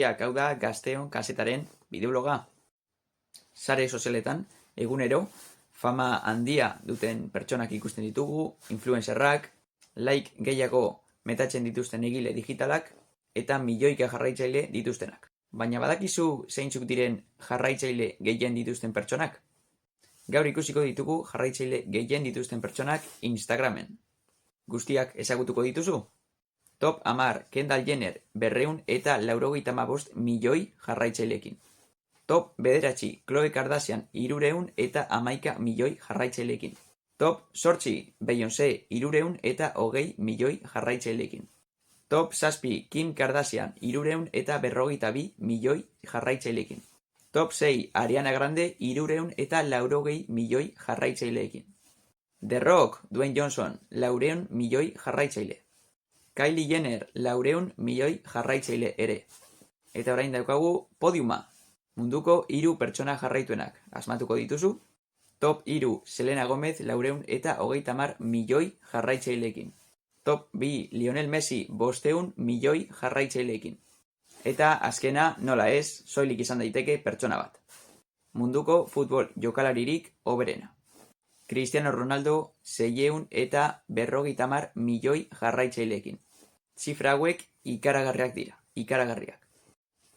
guztiak, hau da Gazteon kazetaren bideobloga. Sare sozialetan, egunero, fama handia duten pertsonak ikusten ditugu, influencerrak, like gehiago metatzen dituzten egile digitalak, eta milioika jarraitzaile dituztenak. Baina badakizu zeintzuk diren jarraitzaile gehien dituzten pertsonak? Gaur ikusiko ditugu jarraitzaile gehien dituzten pertsonak Instagramen. Guztiak ezagutuko dituzu? Top 10 Kendall Jenner 285 milioi jarraitzaileekin. Top 9 Khloe Kardashian 311 milioi jarraitzaileekin. Top 8 Beyoncé 320 milioi jarraitzaileekin. Top 7 Kim Kardashian 352 milioi jarraitzaileekin. Top 6 Ariana Grande 380 milioi jarraitzaileekin. The Rock Dwayne Johnson 400 milioi jarraitzaile. Kylie Jenner 400 milioi jarraitzaile ere. Eta orain daukagu podiuma. Munduko 3 pertsona jarraituenak. Asmatuko dituzu? Top 3 Selena Gomez 430 milioi jarraitzaileekin. Top 2 Lionel Messi 500 milioi jarraitzaileekin. Eta azkena, nola ez, soilik izan daiteke pertsona bat. Munduko futbol jokalaririk hoberena. Cristiano Ronaldo 650 milioi jarraitzaileekin. Zifra hauek ikaragarriak dira, ikaragarriak.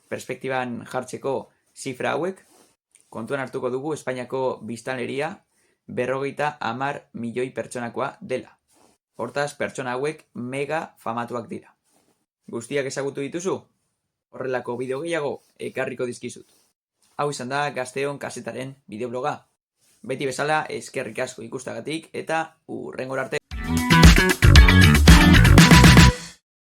Perspektiban jartzeko zifra hauek, kontuan hartuko dugu Espainiako biztanleria 50 milioi pertsonakoa dela. Hortaz, pertsona hauek mega famatuak dira. Guztiak ezagutu dituzu? Horrelako bideo gehiago ekarriko dizkizut. Hau izan da Gazteon kazetaren bideobloga. Beti bezala eskerrik asko ikustagatik eta hurrengora arte.